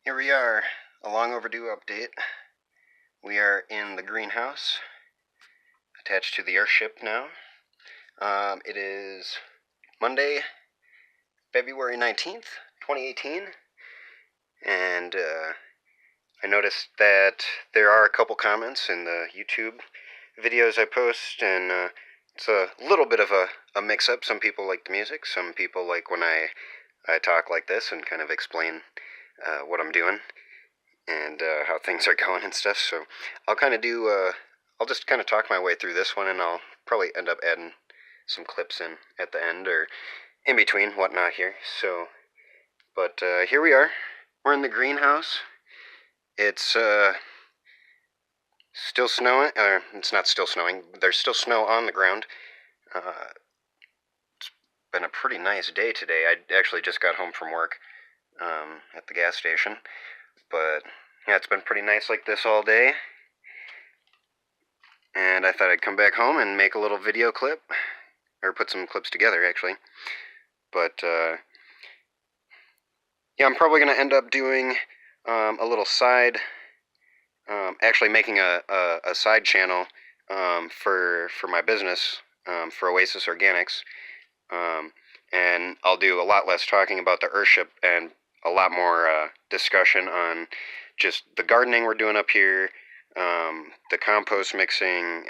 Here we are, a long overdue update. We are in the greenhouse, attached to the earthship now. It is Monday, February 19th, 2018, and I noticed that there are a couple comments in the YouTube videos I post, and it's a little bit of a mix-up. Some people like the music, some people like when I talk like this and kind of explain what I'm doing and how things are going and stuff. So I'll kind of I'll just kind of talk my way through this one, and I'll probably end up adding some clips in at the end or in between, whatnot here. So, but here we are. We're in the greenhouse. It's still snowing, or it's not still snowing. There's still snow on the ground. It's been a pretty nice day today. I actually just got home from work at the gas station, but yeah, it's been pretty nice like this all day. And I thought I'd come back home and make a little video clip, or put some clips together, actually. But yeah, I'm probably going to end up doing a little side, actually making a side channel for my business, for Oasis Organics. And I'll do a lot less talking about the earthship and a lot more discussion on just the gardening we're doing up here, the compost mixing.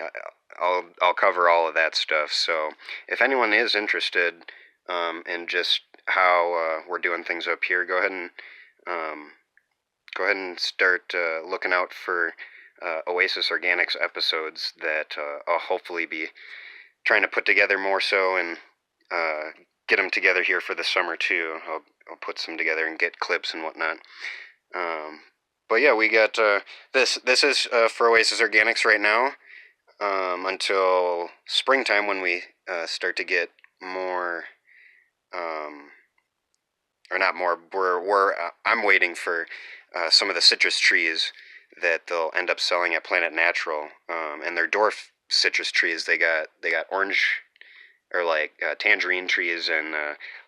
I'll cover all of that stuff. So if anyone is interested in just how we're doing things up here, go ahead and start looking out for Oasis Organics episodes that I'll hopefully be trying to put together more so, and get them together here for the summer too. I'll put some together and get clips and whatnot. But yeah, we got this is for Oasis Organics right now, until springtime when we start to get more, or not more. I'm waiting for some of the citrus trees that they'll end up selling at Planet Natural, and they're dwarf citrus trees. They got orange, or like tangerine trees, and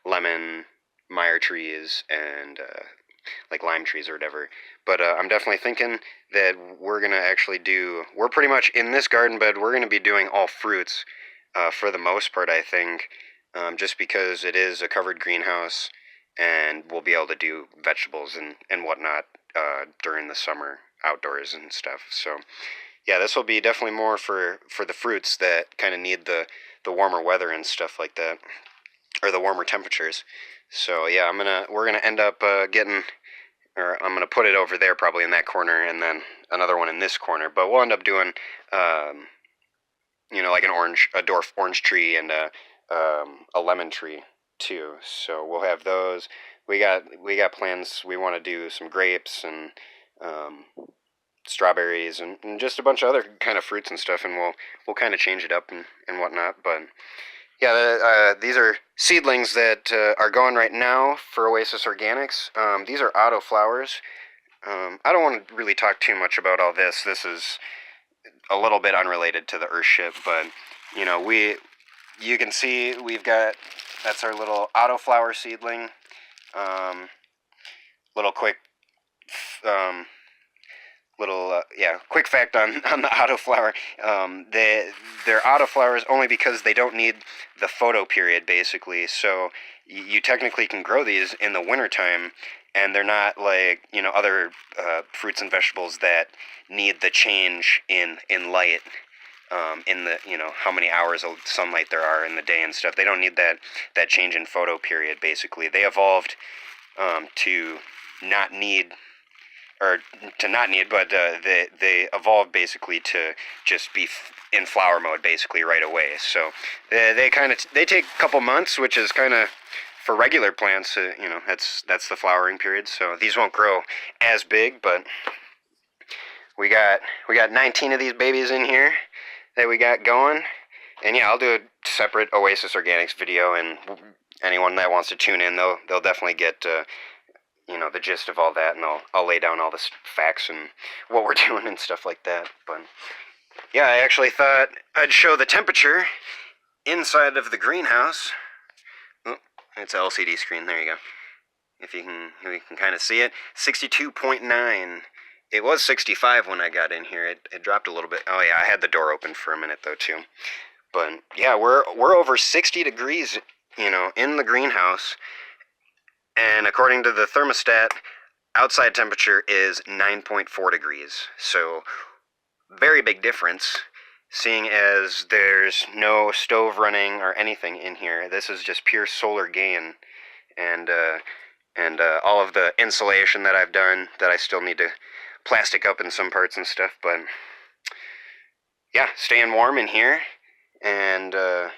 lemon Meyer trees, and like lime trees or whatever. But I'm definitely thinking that we're going to actually we're pretty much in this garden bed, we're going to be doing all fruits for the most part, I think, just because it is a covered greenhouse, and we'll be able to do vegetables and whatnot during the summer outdoors and stuff. So yeah, this will be definitely more for the fruits that kind of need the warmer weather and stuff like that, or the warmer temperatures. So yeah, we're gonna end up getting, or I'm gonna put it over there probably in that corner, and then another one in this corner. But we'll end up doing, like a dwarf orange tree, and a lemon tree too. So we'll have those. We got plans. We want to do some grapes and strawberries, and just a bunch of other kind of fruits and stuff, and we'll kind of change it up and whatnot. But yeah, these are seedlings that are going right now for Oasis Organics. These are auto flowers. I don't want to really talk too much about all this. This is a little bit unrelated to the earthship, but you can see that's our little auto flower seedling. Little quick quick fact on the autoflower. They're autoflowers only because they don't need the photo period, basically. So you technically can grow these in the wintertime, and they're not like other fruits and vegetables that need the change in light, in the how many hours of sunlight there are in the day and stuff. They don't need that change in photo period. Basically, they evolved to not need. But they evolved basically to just be in flower mode basically right away. So they take a couple months, which is kind of, for regular plants, that's the flowering period. So these won't grow as big, but we got 19 of these babies in here that we got going. And yeah, I'll do a separate Oasis Organics video, and anyone that wants to tune in, they'll definitely get the gist of all that, and I'll lay down all the facts and what we're doing and stuff like that. But yeah, I actually thought I'd show the temperature inside of the greenhouse. Oh, it's an LCD screen. There you go. If you can kind of see it, 62.9. It was 65 when I got in here. It dropped a little bit. Oh yeah, I had the door open for a minute though too. But yeah, we're over 60 degrees, in the greenhouse. And according to the thermostat, outside temperature is 9.4 degrees. So very big difference, seeing as there's no stove running or anything in here. This is just pure solar gain, and all of the insulation that I've done that I still need to plastic up in some parts and stuff. But yeah, staying warm in here, and yeah,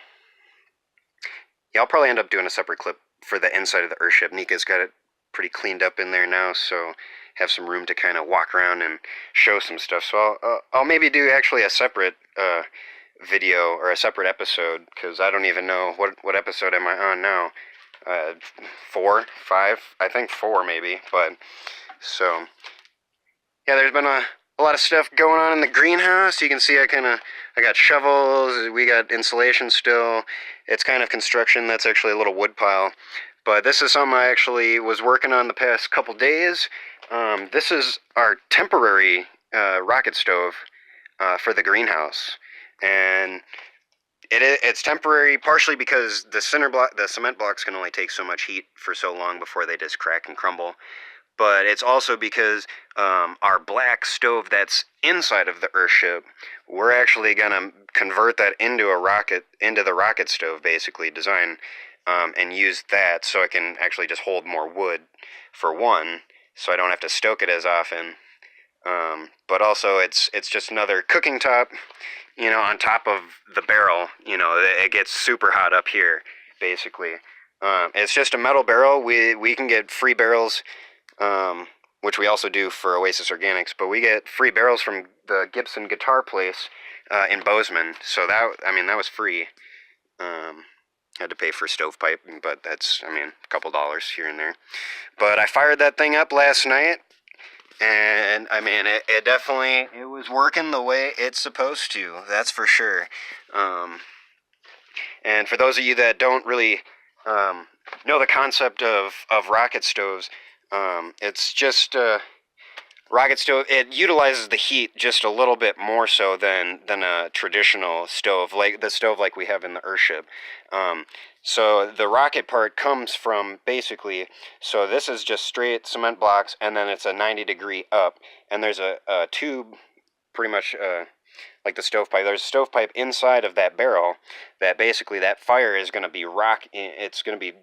I'll probably end up doing a separate clip for the inside of the Earthship. Nika's got it pretty cleaned up in there now, so have some room to kind of walk around and show some stuff. So I'll maybe do actually a separate video or a separate episode, because I don't even know what episode am I on now. 4, 5, I think 4 maybe. But so yeah, there's been a lot of stuff going on in the greenhouse. You can see I got shovels, we got insulation still. It's kind of construction. That's actually a little wood pile. But this is something I actually was working on the past couple days. This is our temporary rocket stove for the greenhouse. And it's temporary partially because the cement blocks can only take so much heat for so long before they just crack and crumble. But it's also because our black stove that's inside of the Earthship, we're actually gonna convert that into the rocket stove, basically design, and use that so it can actually just hold more wood, for one, so I don't have to stoke it as often. But also it's just another cooking top, on top of the barrel. It gets super hot up here, basically. It's just a metal barrel. We can get free barrels, which we also do for Oasis Organics, but we get free barrels from the Gibson guitar place in Bozeman. So that was free. Had to pay for stovepipe, but that's, a couple dollars here and there. But I fired that thing up last night, and it definitely, it was working the way it's supposed to. That's for sure. And for those of you that don't really know the concept of rocket stoves, it's just rocket stove. It utilizes the heat just a little bit more so than a traditional stove, like the stove like we have in the Earthship. So the rocket part comes from basically, so this is just straight cement blocks, and then it's a 90-degree up, and there's a tube, pretty much like the stovepipe. There's a stovepipe inside of that barrel that basically that fire is going to be it's going to be,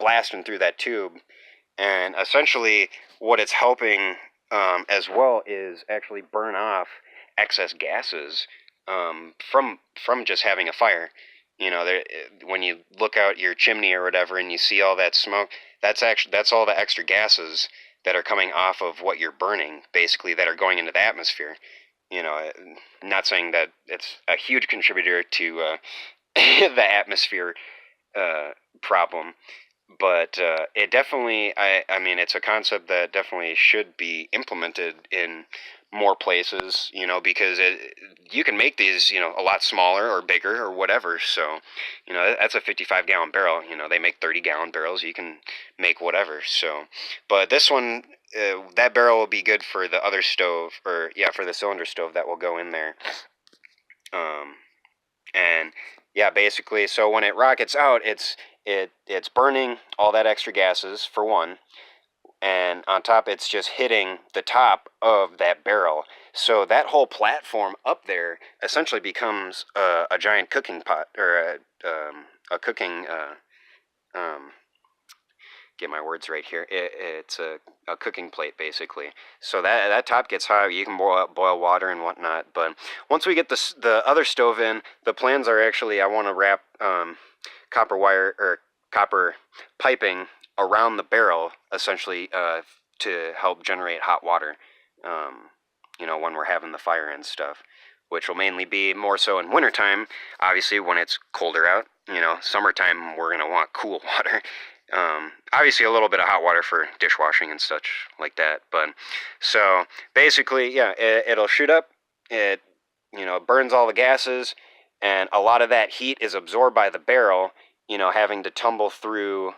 blasting through that tube. And essentially what it's helping as well is actually burn off excess gases from just having a fire. When you look out your chimney or whatever and you see all that smoke, that's all the extra gases that are coming off of what you're burning, basically, that are going into the atmosphere. Not saying that it's a huge contributor to the atmosphere problem, but it definitely, it's a concept that definitely should be implemented in more places, because you can make these, a lot smaller or bigger or whatever. So, that's a 55-gallon barrel. They make 30-gallon barrels. You can make whatever. So, but this one, that barrel will be good for the other stove, or yeah, for the cylinder stove that will go in there. And yeah, basically, so when it rockets out, it's burning all that extra gases, for one, and on top it's just hitting the top of that barrel. So that whole platform up there essentially becomes a giant cooking pot, or a cooking get my words right here. It's a cooking plate, basically. So that top gets hot. You can boil water and whatnot. But once we get the other stove in, the plans are actually, I want to wrap copper wire or copper piping around the barrel, essentially, to help generate hot water. When we're having the fire and stuff, which will mainly be more so in wintertime. Obviously, when it's colder out, summertime, we're gonna want cool water. Obviously a little bit of hot water for dishwashing and such like that. But so basically, yeah, it'll shoot up. It burns all the gases, and a lot of that heat is absorbed by the barrel, having to tumble through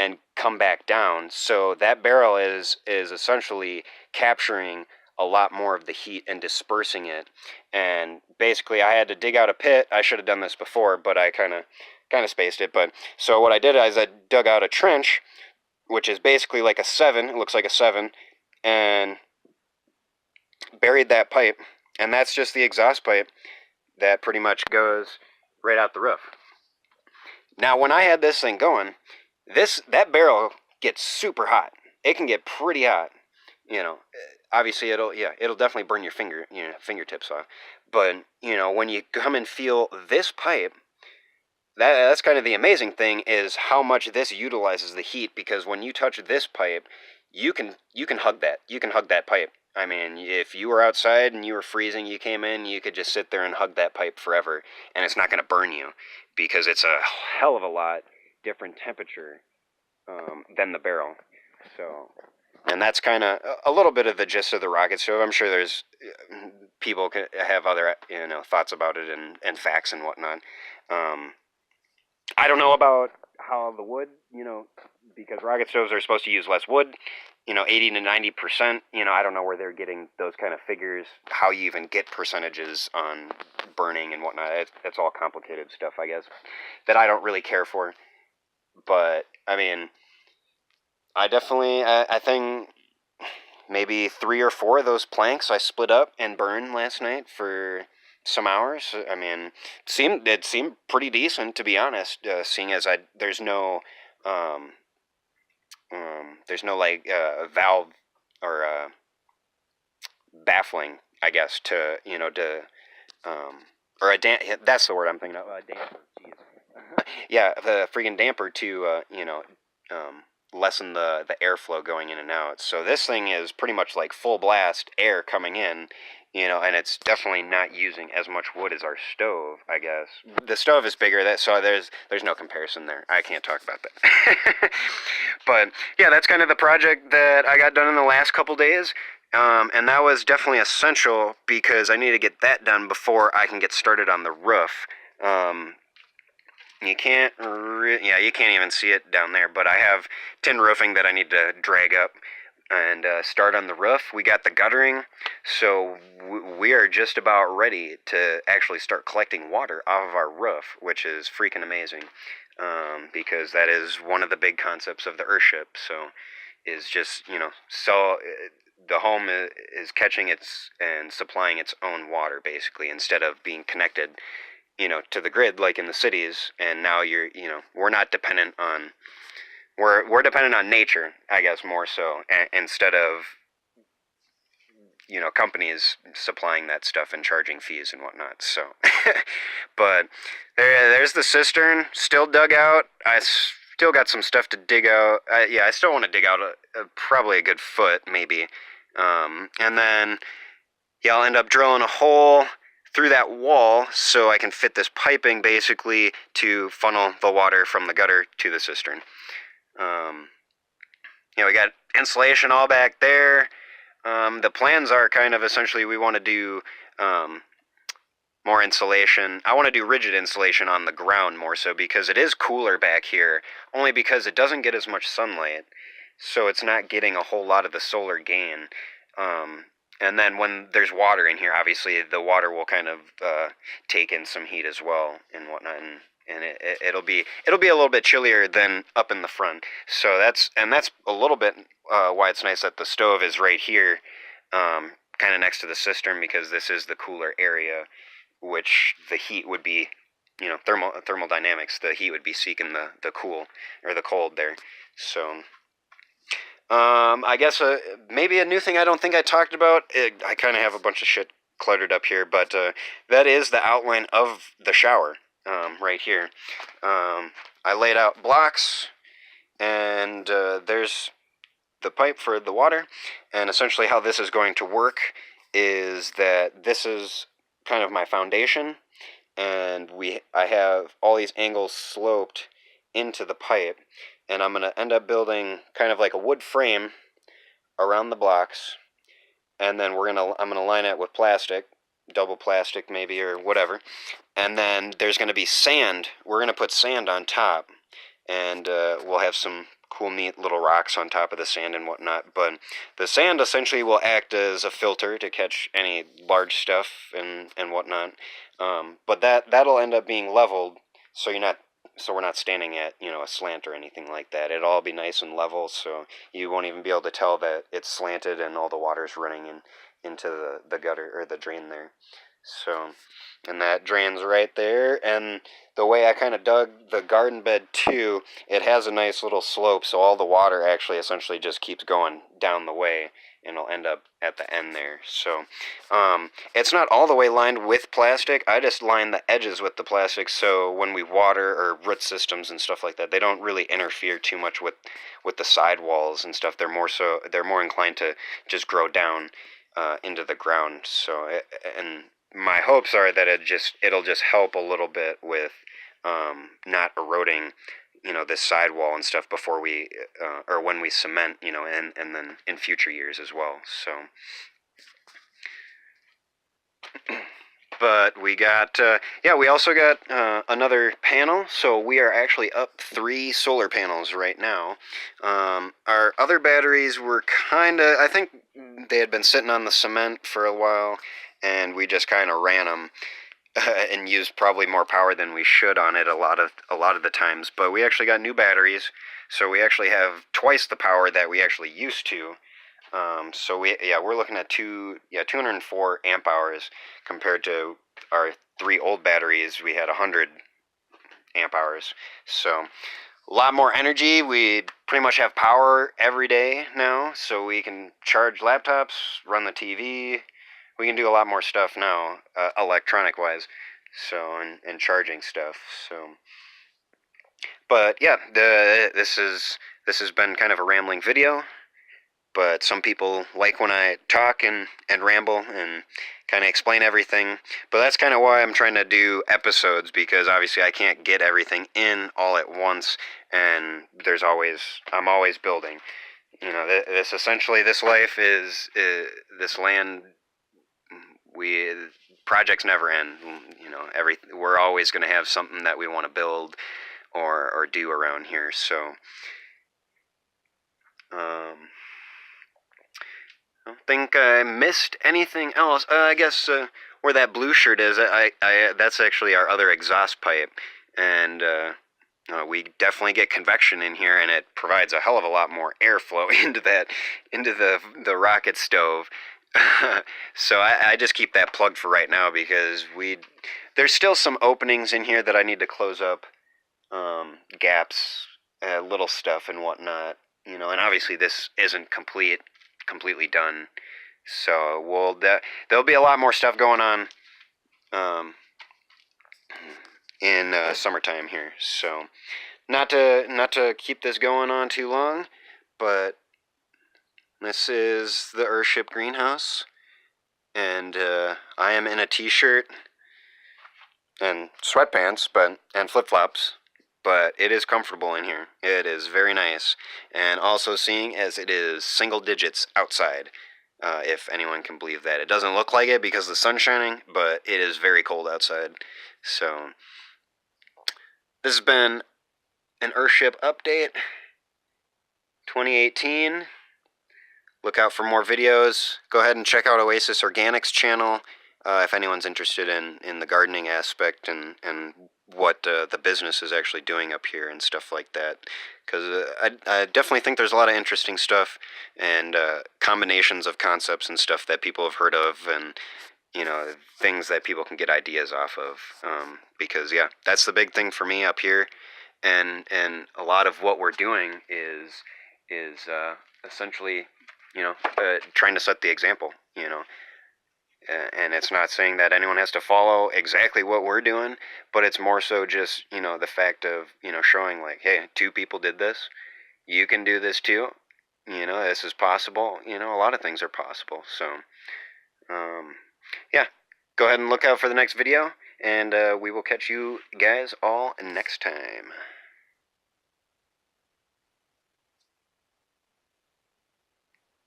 and come back down. So that barrel is essentially capturing a lot more of the heat and dispersing it. And basically, I had to dig out a pit. I should have done this before, but I kind of spaced it. But so what I did is I dug out a trench, which is basically like a 7. It looks like a 7, and buried that pipe. And that's just the exhaust pipe that pretty much goes right out the roof. Now, when I had this thing going, that barrel gets super hot. It can get pretty hot. You know, obviously it'll definitely burn your fingertips off. But when you come and feel this pipe, that's kind of the amazing thing is how much this utilizes the heat, because when you touch this pipe, you can hug that. You can hug that pipe. I mean, if you were outside and you were freezing, you came in, you could just sit there and hug that pipe forever, and it's not going to burn you, because it's a hell of a lot different temperature than the barrel. So, and that's kind of a little bit of the gist of the rocket stove. I'm sure there's people could have other thoughts about it and facts and whatnot. I don't know about how the wood, because rocket stoves are supposed to use less wood, 80 to 90%. I don't know where they're getting those kind of figures, how you even get percentages on burning and whatnot. It's all complicated stuff, I guess, that I don't really care for. But, I mean, I think maybe 3 or 4 of those planks I split up and burned last night for some hours. I mean, it seemed pretty decent, to be honest. Seeing as there's no like valve or baffling, I guess, to or a that's the word I'm thinking of. Damper, jeez. Yeah, the freaking damper to lessen the airflow going in and out. So this thing is pretty much like full blast air coming in, and it's definitely not using as much wood as our stove, I guess. The stove is bigger, so there's no comparison there. I can't talk about that. But yeah, that's kind of the project that I got done in the last couple days. And that was definitely essential because I need to get that done before I can get started on the roof. You can't even see it down there, but I have tin roofing that I need to drag up and start on the roof. We got the guttering, so we are just about ready to actually start collecting water off of our roof, which is freaking amazing, because that is one of the big concepts of the earthship. So is just, so the home is catching its and supplying its own water, basically, instead of being connected to the grid like in the cities. And now we're not dependent on, we're dependent on nature, I guess, more so, instead of companies supplying that stuff and charging fees and whatnot. So but there's the cistern still dug out. I still got some stuff to dig out. I still want to dig out probably a good foot, maybe, and then I'll end up drilling a hole through that wall so I can fit this piping, basically, to funnel the water from the gutter to the cistern. We got insulation all back there. The plans are kind of essentially we want to do more insulation. I want to do rigid insulation on the ground more so, because it is cooler back here, only because it doesn't get as much sunlight, so it's not getting a whole lot of the solar gain. And then when there's water in here, obviously the water will kind of take in some heat as well and whatnot, and it'll be a little bit chillier than up in the front. So that's a little bit why it's nice that the stove is right here, kind of next to the cistern, because this is the cooler area, which the heat would be, thermodynamics. The heat would be seeking the cool or the cold there. So. I guess maybe a new thing I don't think I talked about. I kind of have a bunch of shit cluttered up here, but that is the outline of the shower right here. I laid out blocks, and there's the pipe for the water, and essentially how this is going to work is that this is kind of my foundation, and I have all these angles sloped into the pipe, and I'm going to end up building kind of like a wood frame around the blocks, and then I'm going to line it with plastic, double plastic maybe, or whatever, and then there's going to be sand. We're going to put sand on top, and we'll have some cool, neat little rocks on top of the sand and whatnot. But the sand essentially will act as a filter to catch any large stuff and whatnot. But that'll end up being leveled, so we're not standing at a slant or anything like that. It'll all be nice and level, so you won't even be able to tell that it's slanted and all the water's running into the gutter or the drain there. So, and that drains right there. And the way I kind of dug the garden bed too, it has a nice little slope, so all the water actually essentially just keeps going down the way, and it'll end up at the end there. So, it's not all the way lined with plastic. I just line the edges with the plastic, so when we water or root systems and stuff like that, they don't really interfere too much with the side walls and stuff. They're more inclined to just grow down into the ground. So, and my hopes are that it'll just help a little bit with not eroding this sidewall and stuff before we or when we cement, and then in future years as well. So but we got we also got another panel, so we are actually up 3 solar panels right now. Our other batteries were I think they had been sitting on the cement for a while, and we just kind of ran them and used probably more power than we should on it a lot of the times. But we actually got new batteries, so we actually have twice the power that we actually used to. So we're looking at 204 amp hours compared to our 3 old batteries. We had 100 amp hours. So a lot more energy. We pretty much have power every day now, so we can charge laptops, run the TV. We can do a lot more stuff now, electronic wise. So and charging stuff. So, but yeah, this has been kind of a rambling video. But some people like when I talk and ramble and kind of explain everything. But that's kind of why I'm trying to do episodes, because obviously I can't get everything in all at once, and I'm always building. This life is this land. Projects never end. We're always going to have something that we want to build or do around here. So. I don't think I missed anything else. I guess where that blue shirt is, that's actually our other exhaust pipe, and we definitely get convection in here, and it provides a hell of a lot more airflow into the rocket stove. So I just keep that plugged for right now, because there's still some openings in here that I need to close up, gaps, little stuff and whatnot. And obviously this isn't completely done, so there'll be a lot more stuff going on in summertime here. So not to keep this going on too long, but this is the Earthship greenhouse, and I am in a t-shirt and sweatpants and flip-flops. But it is comfortable in here. It is very nice. And also, seeing as it is single digits outside, if anyone can believe that. It doesn't look like it because the sun's shining, but it is very cold outside. So, this has been an Earthship update 2018. Look out for more videos. Go ahead and check out Oasis Organics channel if anyone's interested in the gardening aspect and what the business is actually doing up here and stuff like that, because I definitely think there's a lot of interesting stuff and combinations of concepts and stuff that people have heard of, and things that people can get ideas off of, because that's the big thing for me up here, and a lot of what we're doing is essentially trying to set the example. And it's not saying that anyone has to follow exactly what we're doing, but it's more so just, the fact of, showing like, hey, 2 people did this. You can do this too. This is possible. A lot of things are possible. So, go ahead and look out for the next video, and we will catch you guys all next time.